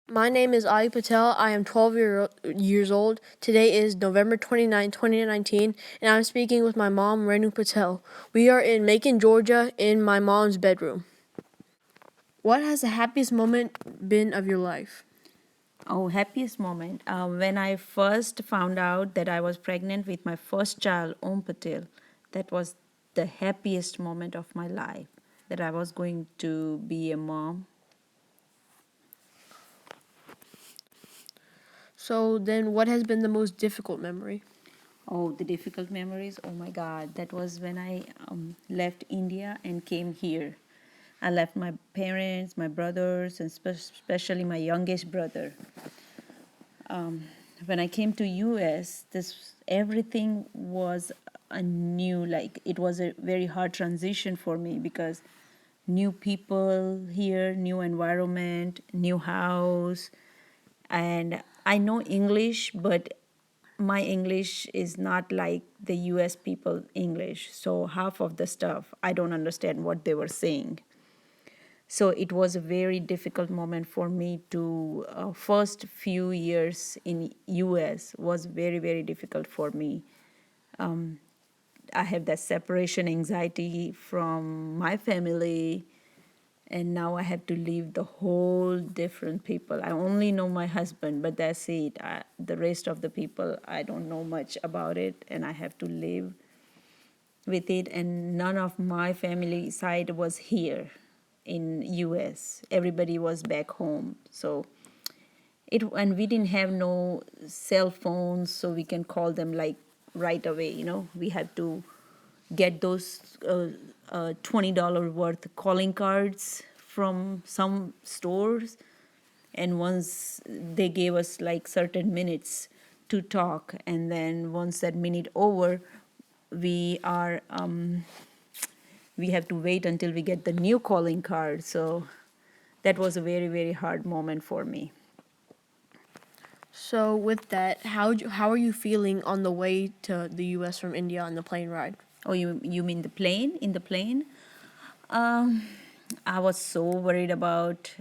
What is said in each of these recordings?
My name is Ali Patel. I am 12 years old. Today is November 29, 2019, and I'm speaking with my mom, Renu Patel. We are in Macon, Georgia, in my mom's bedroom. What has the happiest moment been of your life? Oh, happiest moment. When I first found out that I was pregnant with my first child, Patel, that was the happiest moment of my life, that I was going to be a mom. So then, what has been the most difficult memory? Oh, the difficult memories. Oh my God. That was when I left India and came here. I left my parents, my brothers, and especially my youngest brother. When I came to US, this everything was a new, like it was a very hard transition for me because new people here, new environment, new house, and I know English, but my English is not like the US people English. So half of the stuff I don't understand what they were saying. So it was a very difficult moment for me to first few years in US was very difficult for me. I have that separation anxiety from my family, and now I have to leave the whole different people. I only know my husband, but that's it. The rest of the people, I don't know much about it, and I have to live with it. And none of my family side was here in US. Everybody was back home. So it, and we didn't have no cell phones so we can call them like right away, we had to get those $20 worth calling cards from some stores, and once they gave us like certain minutes to talk, and then once that minute over, we are we have to wait until we get the new calling card. So that was a very hard moment for me. So, with that, how are you feeling on the way to the U.S. from India on the plane ride? Oh, you mean the plane? In the plane, um, I was so worried about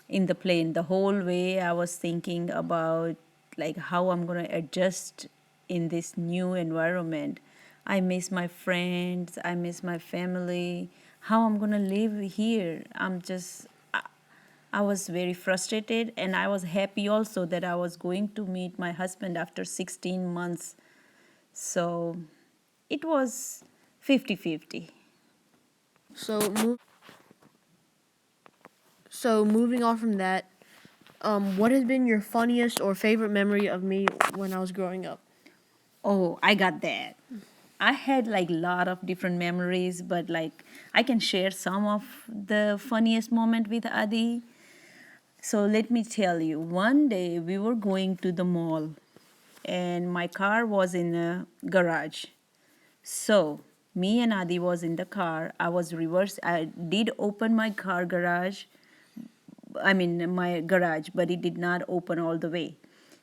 in the plane the whole way. I was thinking about like how I'm gonna adjust in this new environment. I miss my friends. I miss my family. How I'm gonna live here? I was very frustrated, and I was happy also that I was going to meet my husband after 16 months. So it was 50-50. So, moving on from that, what has been your funniest or favorite memory of me when I was growing up? Oh, I got that. I had like a lot of different memories, but like I can share some of the funniest moment with Adi. So let me tell you, one day we were going to the mall and my car was in a garage. So me and Adi was in the car. I was reverse. I did open my car garage. I mean my garage, but it did not open all the way.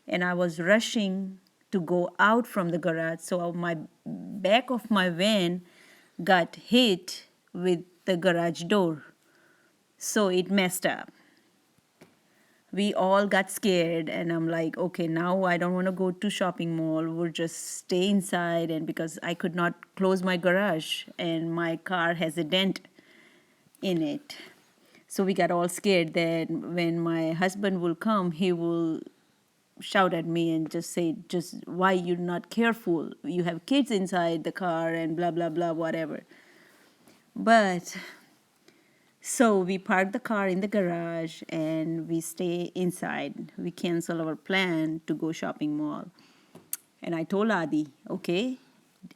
And I was rushing to go out from the garage. So my back of my van got hit with the garage door. So it messed up. We all got scared, and I'm like, okay, now I don't want to go to shopping mall. We'll just stay inside. And because I could not close my garage and my car has a dent in it, so we got all scared that when my husband will come, he will shout at me and just say, just why you're not careful, you have kids inside the car and blah blah blah, whatever. But so we park the car in the garage and we stay inside. We cancel our plan to go shopping mall. And I told Adi, okay,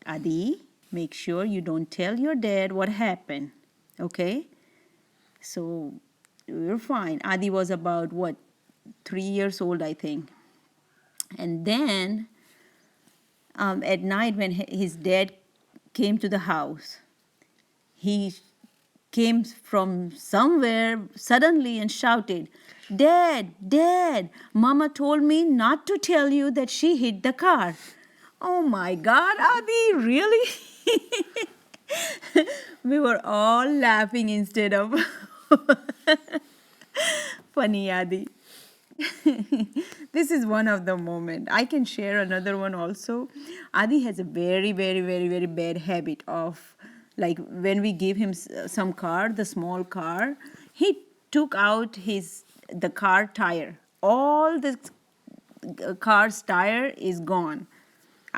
Adi, make sure you don't tell your dad what happened. Okay? So we were fine. Adi was about what, 3 years old, I think. And then at night, when his dad came to the house, he came from somewhere suddenly and shouted, Dad, Dad, Mama told me not to tell you that she hit the car. Oh my God, Adi, really? We were all laughing instead of Funny, Adi. This is one of the moment. I can share another one also. Adi has a very, very, very, very bad habit of, like, when we give him some car, the small car, he took out the car tire. All the car's tire is gone.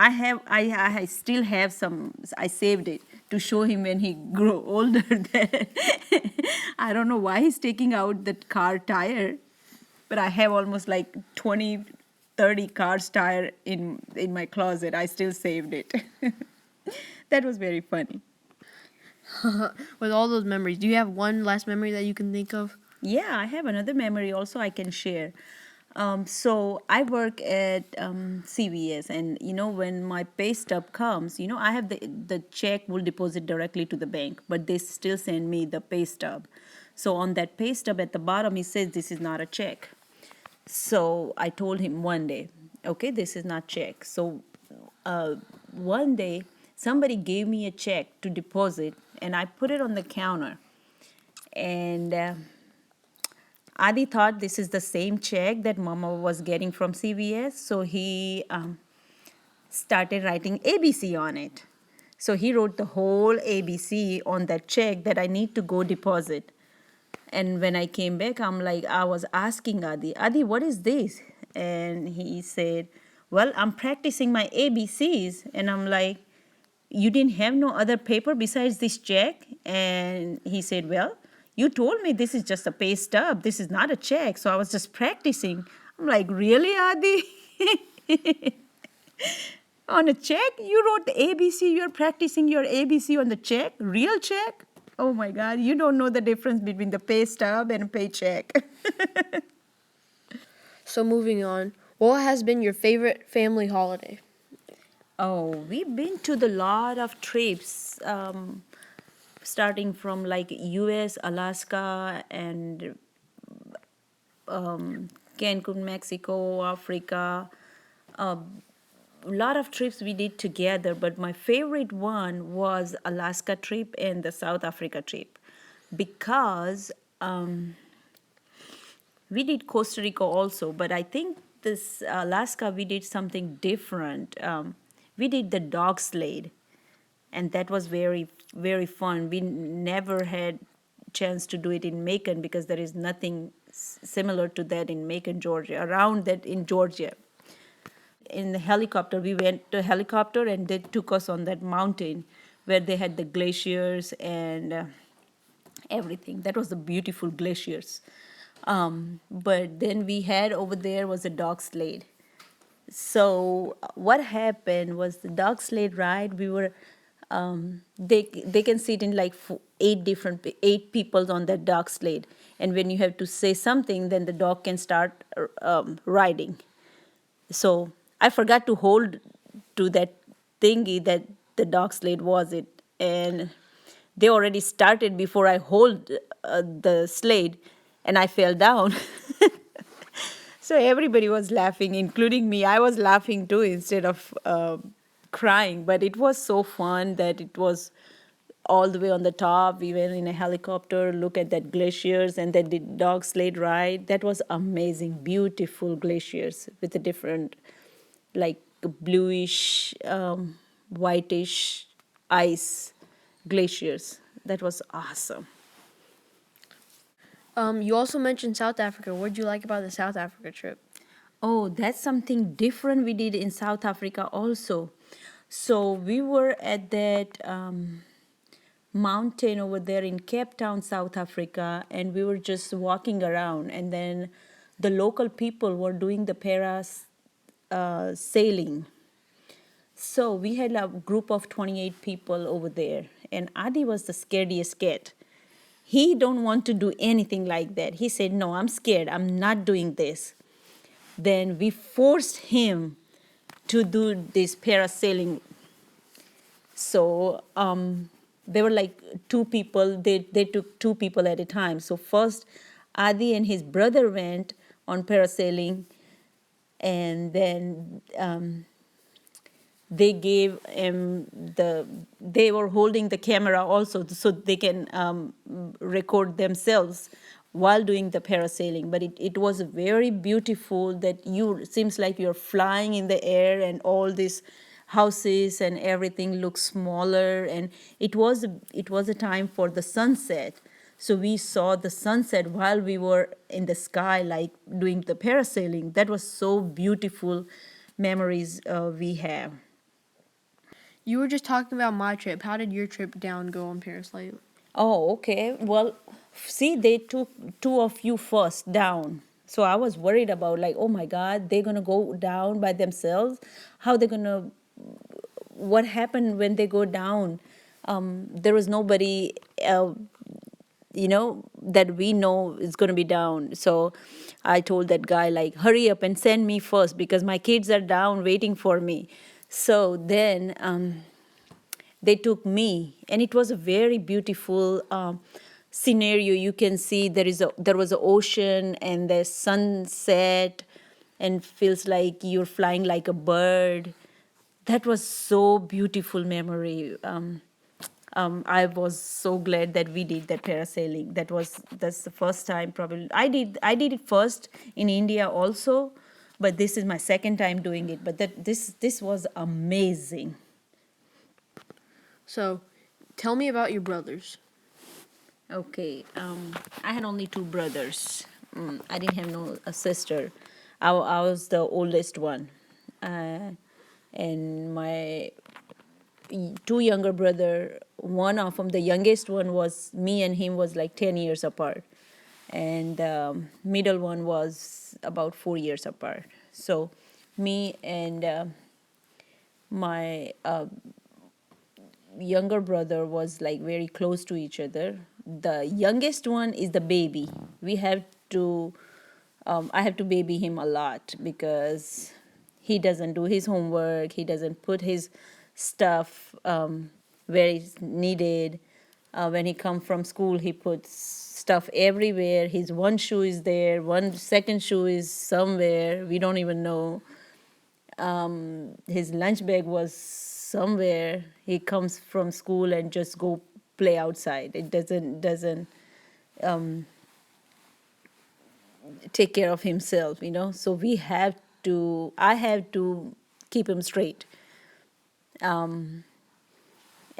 I still have some. I saved it to show him when he grow older. That I don't know why he's taking out that car tire, but I have almost like 20, 30 cars tire in my closet. I still saved it. That was very funny. With all those memories, do you have one last memory that you can think of? Yeah, I have another memory also I can share. So I work at CVS, and when my pay stub comes, I have the check will deposit directly to the bank, but they still send me the pay stub. So on that pay stub at the bottom, it says this is not a check. So I told him one day, okay, this is not check. So one day somebody gave me a check to deposit, and I put it on the counter, and Adi thought this is the same check that Mama was getting from CVS, so he started writing ABC on it. So he wrote the whole ABC on that check that I need to go deposit. And when I came back, I was asking Adi, what is this? And he said, well, I'm practicing my ABCs. And I'm like, you didn't have no other paper besides this check? And he said, well, you told me this is just a pay stub. This is not a check. So I was just practicing. I'm like, really, Adi? On a check? You wrote the ABC. You're practicing your ABC on the check? Real check? Oh my God, you don't know the difference between the pay stub and a paycheck. So moving on, what has been your favorite family holiday? Oh, we've been to the lot of trips, starting from like US, Alaska, and Cancun, Mexico, Africa. A lot of trips we did together, but my favorite one was Alaska trip and the South Africa trip, because we did Costa Rica also, but I think this Alaska we did something different. We did the dog sled, and that was very, very fun. We never had chance to do it in Macon because there is nothing similar to that in Macon, Georgia, around that in Georgia. In the helicopter, we went to helicopter, and they took us on that mountain where they had the glaciers and everything. That was the beautiful glaciers. But then we had over there was a dog sled. So what happened was the dog sled ride. We were they can sit in like eight people on that dog sled, and when you have to say something, then the dog can start riding. So I forgot to hold to that thingy that the dog sled was it, and they already started before I hold the sled, and I fell down. So everybody was laughing, including me. I was laughing too instead of crying. But it was so fun that it was all the way on the top. We went in a helicopter, look at that glaciers, and then the dog sled ride. That was amazing, beautiful glaciers with a different, like bluish, whitish ice glaciers. That was awesome. You also mentioned South Africa. What did you like about the South Africa trip? Oh, that's something different we did in South Africa also. So we were at that mountain over there in Cape Town, South Africa, and we were just walking around. And then the local people were doing the sailing. So we had a group of 28 people over there, and Adi was the scariest cat. He don't want to do anything like that. He said, "No, I'm scared. I'm not doing this." Then we forced him to do this parasailing. So they were like two people. They took two people at a time. So first, Adi and his brother went on parasailing, and then they gave him they were holding the camera also so they can record themselves while doing the parasailing, but it was very beautiful that you seems like you're flying in the air and all these houses and everything looks smaller, and it was a time for the sunset. So we saw the sunset while we were in the sky, like doing the parasailing. That was so beautiful memories we have. You were just talking about my trip. How did your trip down go on parasailing? Oh, okay. Well, see, they took two of you first down. So I was worried about, like, oh my God, they're gonna go down by themselves. How they're gonna? What happened when they go down? There was nobody, that we know is gonna be down. So I told that guy, like, hurry up and send me first because my kids are down waiting for me. So then they took me, and it was a very beautiful scenario. You can see there was an ocean and the sunset, and feels like you're flying like a bird. That was so beautiful memory. I was so glad that we did that parasailing. That's the first time probably I did it first in India also, but this is my second time doing it. But this was amazing. So, tell me about your brothers. Okay, I had only two brothers. I didn't have a sister. I was the oldest one, and my two younger brother. One of them, the youngest one, was me and him was like 10 years apart, and middle one was about 4 years apart. So, me and my younger brother was like very close to each other. The youngest one is the baby. We have to, I have to baby him a lot because he doesn't do his homework. He doesn't put his stuff where it's needed. When he comes from school, he puts stuff everywhere. His one shoe is there, one second shoe is somewhere. We don't even know. His lunch bag was somewhere. He comes from school and just go play outside. It doesn't take care of himself. So I have to keep him straight.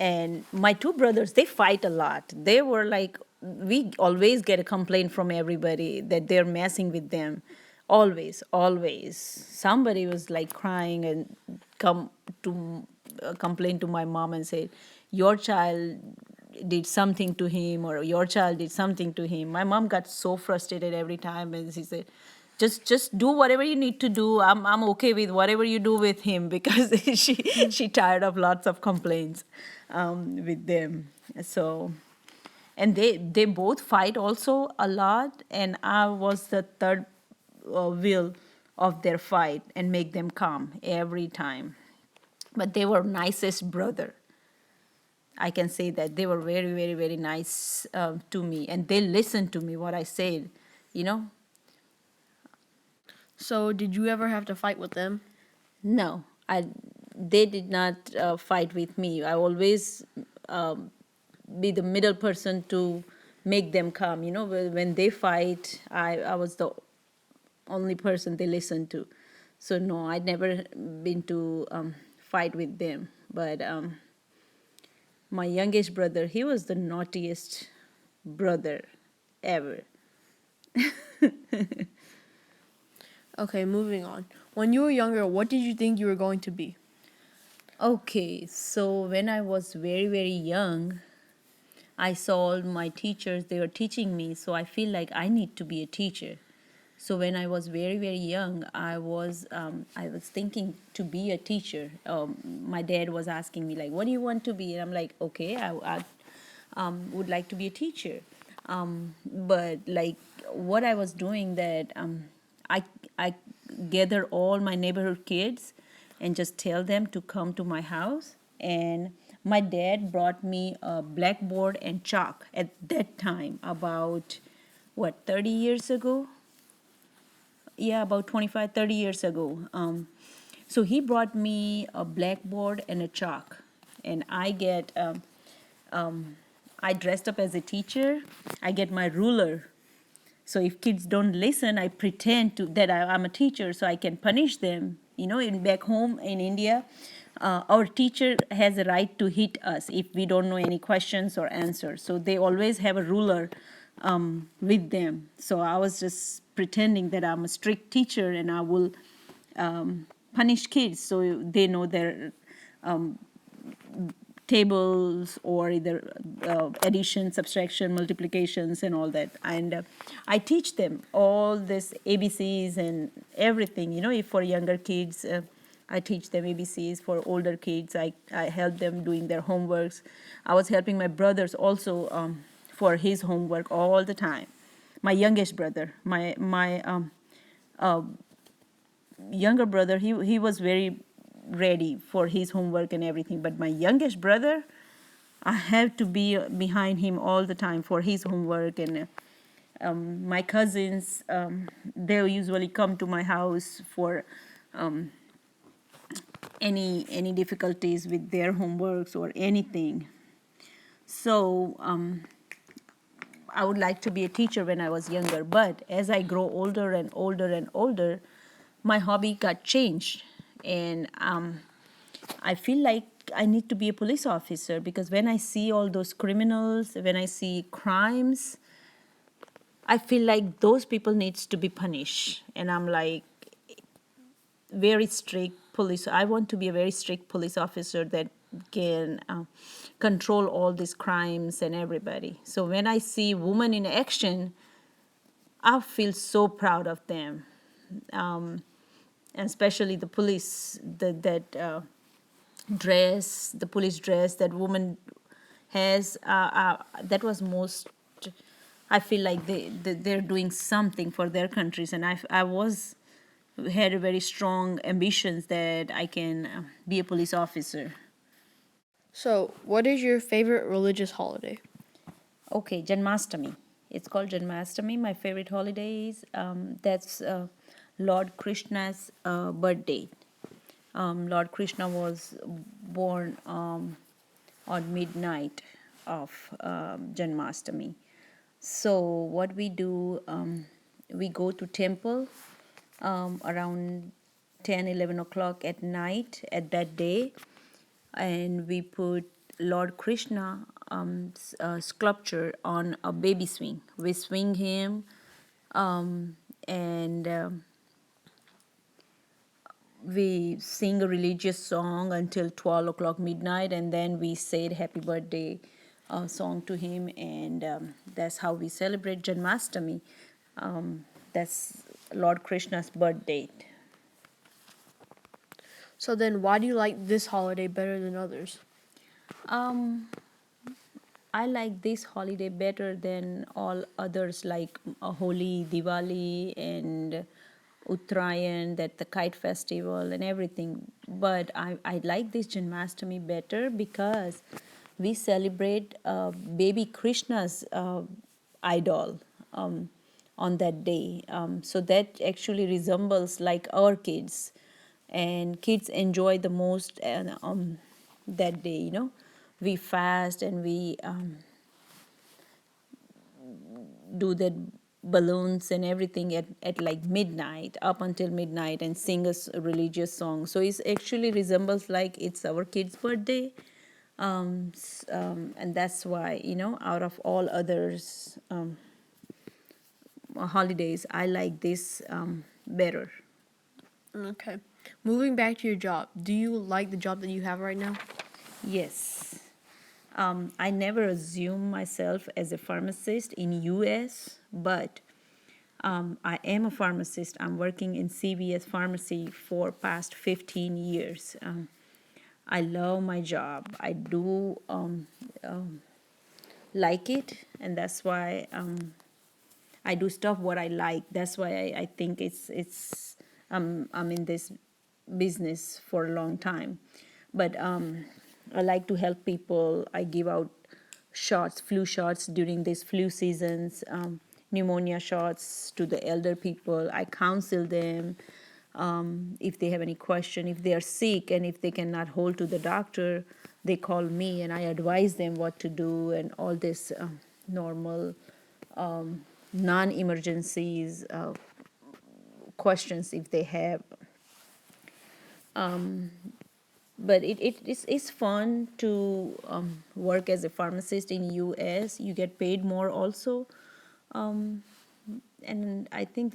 And my two brothers, they fight a lot. They were like, we always get a complaint from everybody that they're messing with them. Always somebody was like crying and come to complain to my mom and say, your child did something to him, or your child did something to him. My mom got so frustrated every time, and she said, just do whatever you need to do. I'm okay with whatever you do with him, because she tired of lots of complaints with them. So, and they both fight also a lot, and I was the third wheel of their fight and make them calm every time. But they were nicest brother. I can say that they were very, very, very nice to me, and they listened to me what I said. You know, So, did you ever have to fight with them? no, they did not fight with me. I always be the middle person to make them calm. When they fight, I was the only person they listened to. So no, I'd never been to fight with them. But my youngest brother, he was the naughtiest brother ever. Okay, moving on. When you were younger, what did you think you were going to be? Okay, so when I was very, very young, I saw all my teachers, they were teaching me, so I feel like I need to be a teacher. So when I was very, very young, I was thinking to be a teacher. My dad was asking me, like, what do you want to be? And I'm like, okay, I would like to be a teacher. But like what I was doing, that I gather all my neighborhood kids and just tell them to come to my house. And my dad brought me a blackboard and chalk at that time, about what, 30 years ago? Yeah, about 25, 30 years ago. So he brought me a blackboard and a chalk, and I dressed up as a teacher. I get my ruler, So if kids don't listen, I pretend that I'm a teacher so I can punish them. In back home in India, our teacher has a right to hit us if we don't know any questions or answers. So they always have a ruler with them. So I was just pretending that I'm a strict teacher and I will punish kids so they know their tables or either addition, subtraction, multiplications, and all that. And I teach them all this ABCs and everything. If for younger kids, I teach them ABCs. For older kids, I help them doing their homeworks. I was helping my brothers also for his homework all the time. My youngest brother, my younger brother, he was very ready for his homework and everything, but my youngest brother, I have to be behind him all the time for his homework. And my cousins, they'll usually come to my house for any difficulties with their homeworks or anything. So I would like to be a teacher when I was younger, but as I grow older and older and older, my hobby got changed, and I feel like I need to be a police officer, because when I see all those criminals, when I see crimes, I feel like those people needs to be punished. And I'm like, very strict police. I want to be a very strict police officer that can control all these crimes and everybody. So when I see women in action, I feel so proud of them, and especially the police, that dress, the police dress that woman has. That was most. I feel like they're doing something for their countries, and I was had a very strong ambitions that I can be a police officer. So, what is your favorite religious holiday? Okay, Janmashtami. It's called Janmashtami. My favorite holiday is that's Lord Krishna's birthday. Lord Krishna was born on midnight of Janmashtami. So what we do, we go to temple around 10, 11 o'clock at night at that day, and we put Lord Krishna sculpture on a baby swing. We swing him, and we sing a religious song until 12 o'clock midnight, and then we said happy birthday song to him, and that's how we celebrate Janmashtami. That's Lord Krishna's birth date. So then, why do you like this holiday better than others? Um, I like this holiday better than all others, like Holi, Diwali, and Uttarayan, that the kite festival and everything. But I like this Janmashtami better because we celebrate baby Krishna's idol on that day. So that actually resembles like our kids, and kids enjoy the most that day. We fast and we do the balloons and everything at like midnight, up until midnight, and sing a religious song. So it actually resembles like it's our kid's birthday. And that's why, out of all others holidays, I like this better. Okay. Moving back to your job, do you like the job that you have right now? Yes. I never assume myself as a pharmacist in US, but I am a pharmacist. I'm working in CVS pharmacy for past 15 years. I love my job. I do like it, and that's why I do stuff what I like. That's why I think it's I'm in this business for a long time. But I like to help people. I give out shots, flu shots during these flu seasons, pneumonia shots to the elder people. I counsel them if they have any question, if they are sick, and if they cannot hold to the doctor, they call me and I advise them what to do and all this normal non-emergencies questions if they have. But it's fun to work as a pharmacist in US. You get paid more also. And I think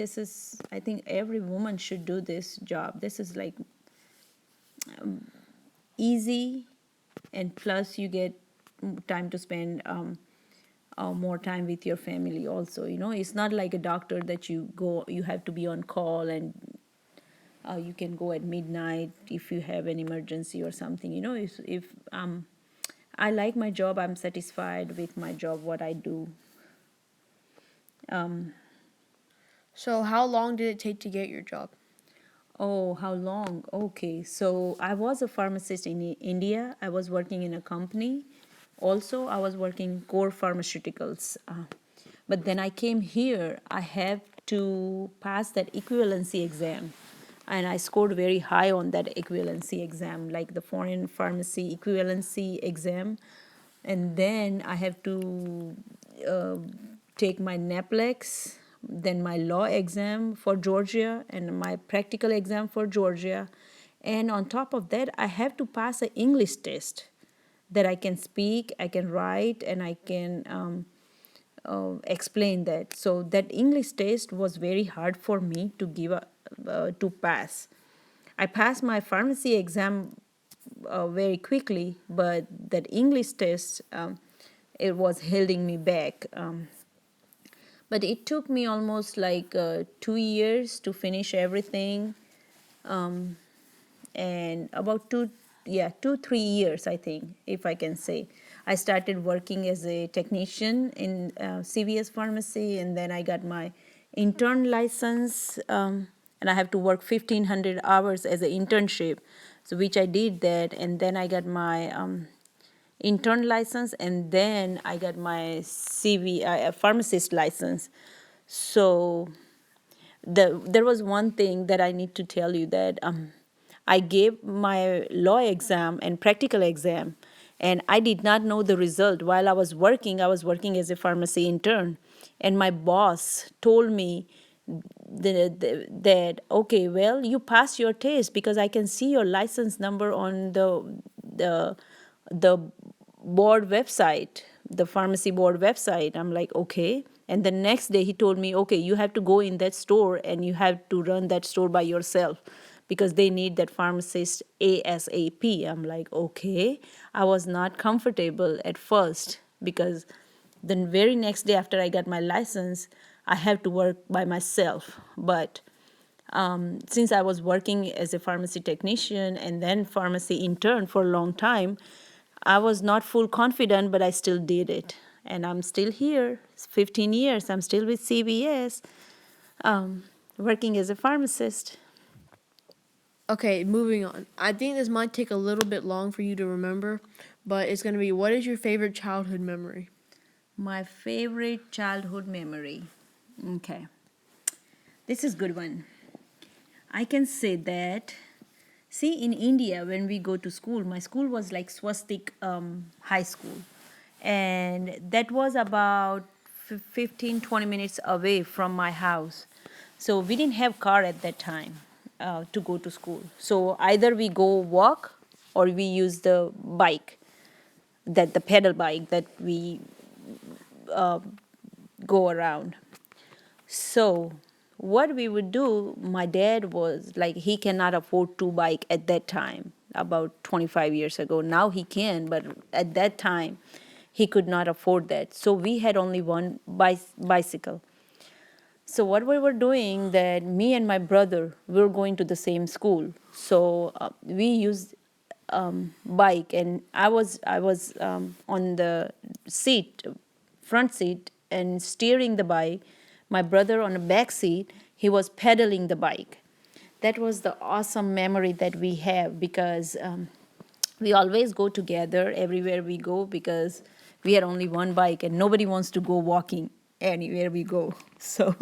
every woman should do this job. This is like easy, and plus you get time to spend more time with your family also. It's not like a doctor that you have to be on call, and you can go at midnight if you have an emergency or something. If I like my job, I'm satisfied with my job, what I do. So, how long did it take to get your job? Oh, how long? Okay, so I was a pharmacist in India. I was working in a company. Also, I was working core pharmaceuticals. But then I came here. I have to pass that equivalency exam, and I scored very high on that equivalency exam, like the foreign pharmacy equivalency exam. And then I have to uh, take my NAPLEX, then my law exam for Georgia, and my practical exam for Georgia. And on top of that, I have to pass an English test that I can speak, I can write, and I can explain that. So that English test was very hard for me to to pass. I passed my pharmacy exam very quickly, but that English test, it was holding me back. But it took me almost like 2 years to finish everything, and about 2 3 years, I think, if I can say. I started working as a technician in CVS pharmacy, and then I got my intern license, and I have to work 1,500 hours as an internship, so which I did that. And then I got my intern license, and then I got my pharmacist license. So there was one thing that I need to tell you, that I gave my law exam and practical exam, and I did not know the result while I was working. I was working as a pharmacy intern, and my boss told me that okay, well, you passed your test because I can see your license number on the board website, the pharmacy board website. I'm like, okay. And the next day he told me, okay, you have to go in that store and you have to run that store by yourself because they need that pharmacist ASAP. I'm like, okay. I was not comfortable at first because the very next day after I got my license, I have to work by myself. But since I was working as a pharmacy technician and then pharmacy intern for a long time, I was not full confident, but I still did it. And I'm still here. It's 15 years. I'm still with CVS, working as a pharmacist. Okay, moving on. I think this might take a little bit long for you to remember, but it's going to be, what is your favorite childhood memory? My favorite childhood memory. Okay. This is a good one. I can say that, see, in India, when we go to school, my school was like Swastik High School. And that was about 15, 20 minutes away from my house. So we didn't have car at that time to go to school. So either we go walk or we use the bike, that the pedal bike that we go around. So what we would do, my dad was like, he cannot afford two bike at that time, about 25 years ago. Now he can, but at that time he could not afford that. So we had only one bicycle. So what we were doing, that me and my brother, we were going to the same school. So we used bike, and I was on the seat, front seat, and steering the bike. My brother on the back seat, he was pedaling the bike. That was the awesome memory that we have, because we always go together everywhere we go, because we had only one bike and nobody wants to go walking anywhere we go. So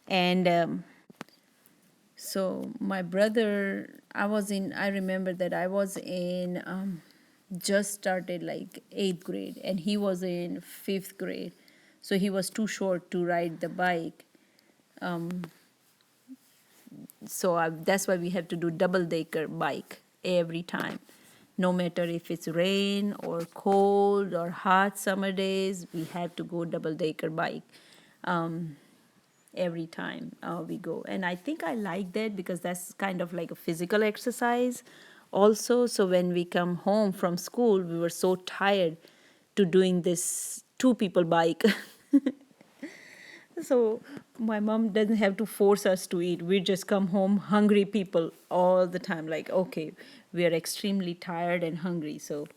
and so my brother, I remember that I was in just started like 8th grade, and he was in 5th grade. So he was too short to ride the bike. That's why we have to do double decker bike every time. No matter if it's rain or cold or hot summer days, we have to go double decker bike every time we go. And I think I like that because that's kind of like a physical exercise also. So when we come home from school, we were so tired to doing this two people bike. So my mom doesn't have to force us to eat. We just come home hungry people all the time. Like, okay, we are extremely tired and hungry. So,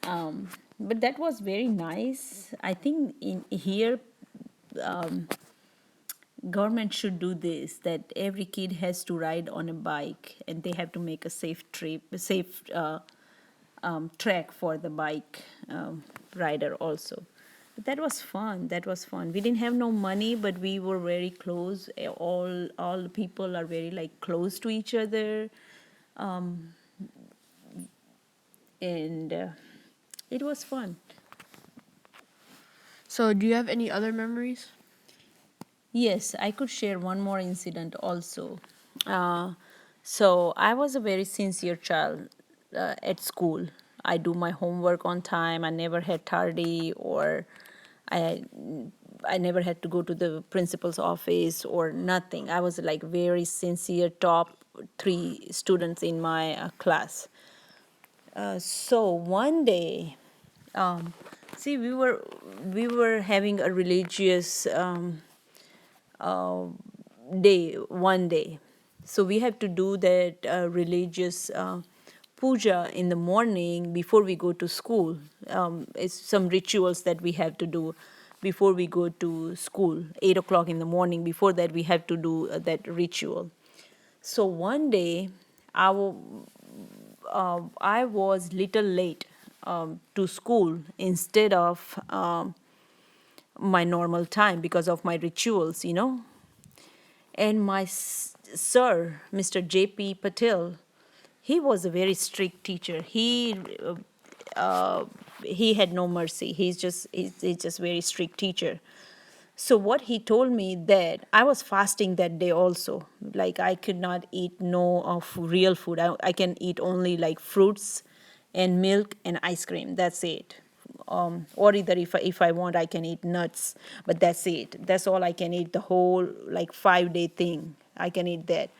but that was very nice. I think in here, government should do this, that every kid has to ride on a bike and they have to make a safe trip, a safe track for the bike rider also. But that was fun. That was fun. We didn't have no money, but we were very close. All the people are very like close to each other, and it was fun. So, do you have any other memories? Yes, I could share one more incident also. Uh, so I was a very sincere child at school. I do my homework on time. I never had tardy, or I I never had to go to the principal's office or nothing. I was like very sincere, top three students in my class. So one day, um, see, we were having a religious day one day. So we have to do that religious puja in the morning before we go to school. It's some rituals that we have to do before we go to school. 8 o'clock in the morning. Before that, we have to do that ritual. So one day, I was little late to school instead of my normal time because of my rituals. And my sir, Mr. J.P. Patel, he was a very strict teacher. He had no mercy. He's just very strict teacher. So what he told me, that I was fasting that day also. Like I could not eat no of real food. I can eat only like fruits and milk and ice cream. That's it. Or either if I want, I can eat nuts, but that's it. That's all I can eat. The whole like 5 day thing, I can eat that.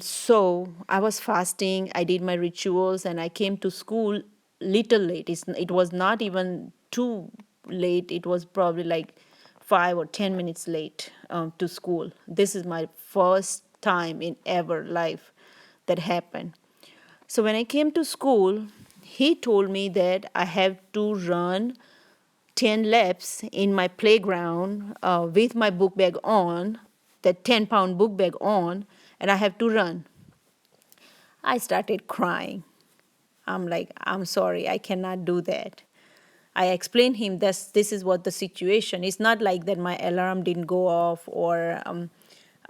So I was fasting. I did my rituals, and I came to school little late. It was not even too late. It was probably like 5 or 10 minutes late to school. This is my first time in ever life that happened. So when I came to school, he told me that I have to run 10 laps in my playground with my book bag on, that 10-pound book bag on, and I have to run. I started crying. I'm like, I'm sorry, I cannot do that. I explained him this is what the situation. It's not like that my alarm didn't go off, or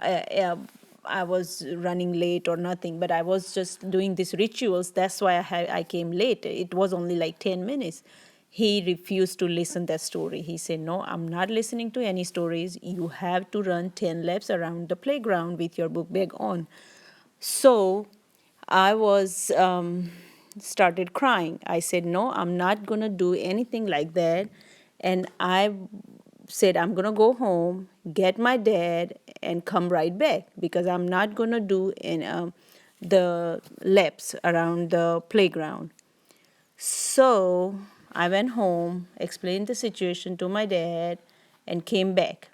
I, uh, I was running late or nothing, but I was just doing these rituals. That's why I came late. It was only like 10 minutes. He refused to listen that story. He said, no, I'm not listening to any stories. You have to run 10 laps around the playground with your book bag on. So I was started crying. I said, no, I'm not going to do anything like that. And I said, I'm going to go home, get my dad, and come right back, because I'm not going to do the laps around the playground. So I went home, explained the situation to my dad, and came back.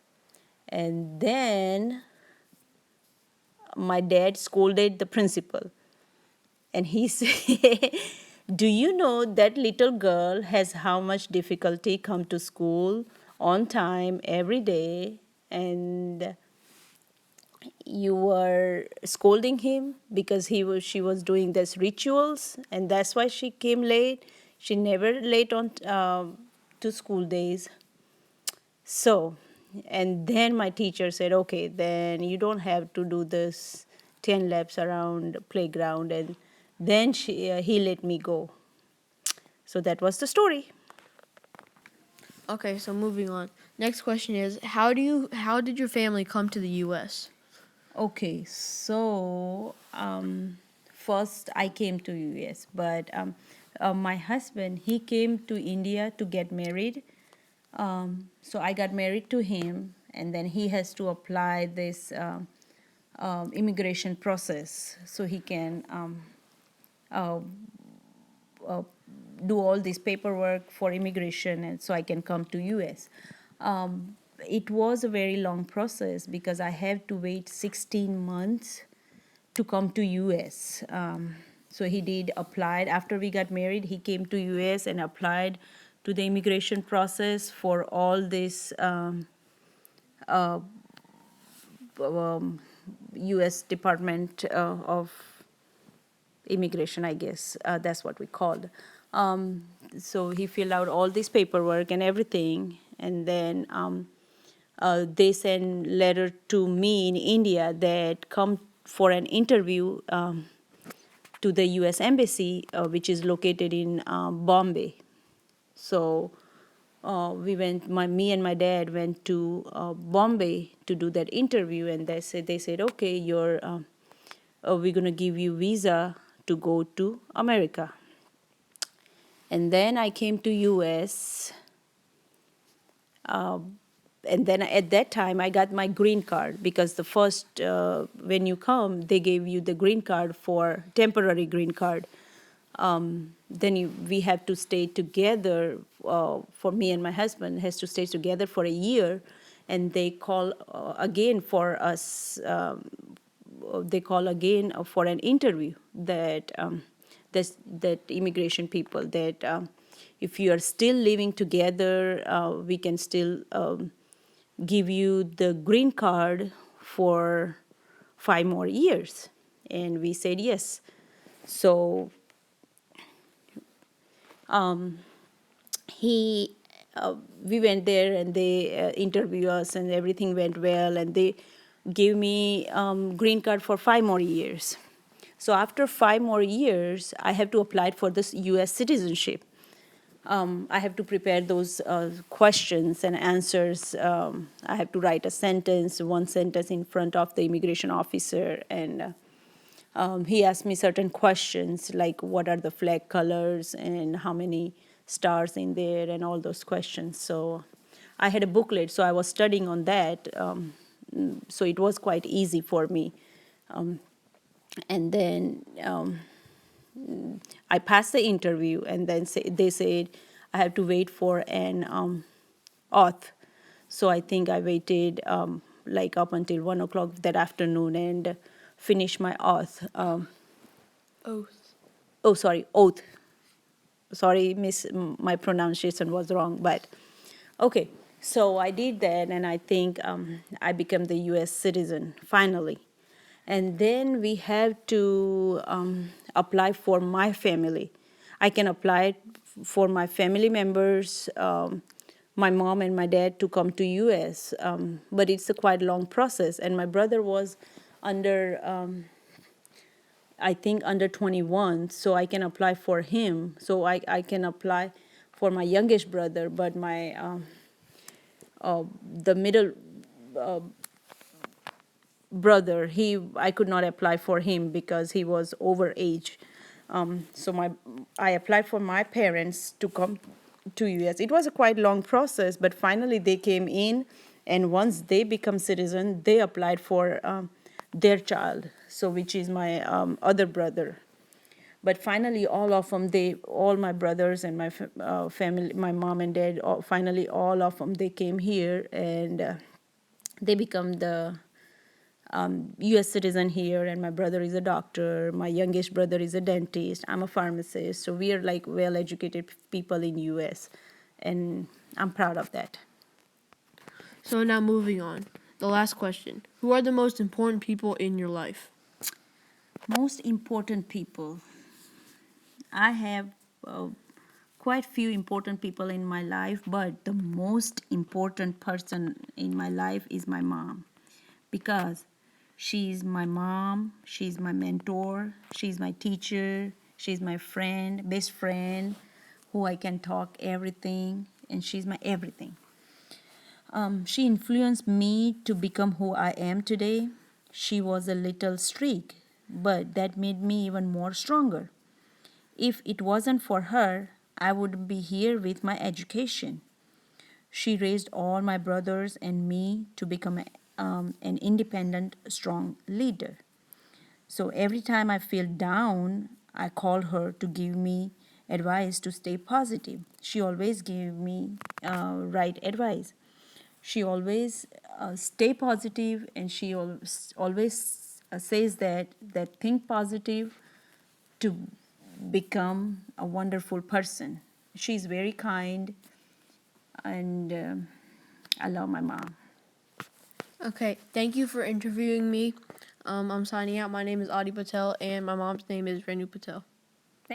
And then my dad scolded the principal. And he said, do you know that little girl has how much difficulty come to school on time every day, and you were scolding him because she was doing this rituals, and that's why she came late. She never late on to school days. So, and then my teacher said, okay, then you don't have to do this 10 laps around playground, and Then he let me go. So that was the story. Okay, so moving on. Next question is how did your family come to the US? Okay, so first I came to US, but my husband, he came to India to get married. So I got married to him, and then he has to apply this immigration process so he can uh, uh, do all this paperwork for immigration, and so I can come to US. It was a very long process because I have to wait 16 months to come to US. So he did applied after we got married. He came to US and applied to the immigration process for all this uh, US Department of Immigration, I guess. That's what we called. So he filled out all this paperwork and everything, and then they sent letter to me in India that come for an interview to the U.S. Embassy, which is located in Bombay. So me and my dad went to Bombay to do that interview, and they said, okay, we're gonna give you visa to go to America. And then I came to U.S. And then at that time I got my green card, because the first when you come they gave you the green card for temporary green card. We have to stay together, for me and my husband has to stay together for a year, and they call again for us. They call again for an interview, that immigration people, that if you are still living together, we can still give you the green card for 5 more years. And we said yes. So he we went there, and they interviewed us, and everything went well, and they gave me green card for 5 more years. So after 5 more years I have to apply for this US citizenship. I have to prepare those questions and answers. I have to write one sentence in front of the immigration officer, and he asked me certain questions like what are the flag colors and how many stars in there and all those questions. So I had a booklet, so I was studying on that. So it was quite easy for me. And then I passed the interview, and then they said I have to wait for an auth. So I think I waited like up until 1 o'clock that afternoon and finished my auth. Oath. Oh, sorry, oath. Sorry, miss, my pronunciation was wrong, but okay. So I did that, and I think I became the U.S. citizen finally. And then we have to apply for my family. I can apply for my family members, my mom and my dad, to come to U.S. But it's a quite long process, and my brother was under. I think under 21, so I can apply for him. So I can apply for my youngest brother, but the middle brother, I could not apply for him because he was over age. So I applied for my parents to come to US. It was a quite long process, but finally they came in, and once they become citizen, they applied for their child, so which is my other brother. But finally, all my brothers and my family, my mom and dad, finally all of them, they came here, and they become the U.S. citizen here, and my brother is a doctor, my youngest brother is a dentist, I'm a pharmacist. So we are like well-educated people in U.S., and I'm proud of that. So now moving on. The last question. Who are the most important people in your life? Most important people. I have quite few important people in my life, but the most important person in my life is my mom, because She's my mom, she's my mentor, she's my teacher, she's my friend, best friend, who I can talk everything, and she's my everything. She influenced me to become who I am today. She was a little streak, but that made me even more stronger. If it wasn't for her, I wouldn't be here with my education. She raised all my brothers and me to become an independent, strong leader. So every time I feel down, I call her to give me advice to stay positive. She always gave me right advice. She always stay positive, and she always says that think positive to become a wonderful person. She's very kind, and I love my mom. Okay, thank you for interviewing me. I'm signing out. My name is Adi Patel, and my mom's name is Renu Patel.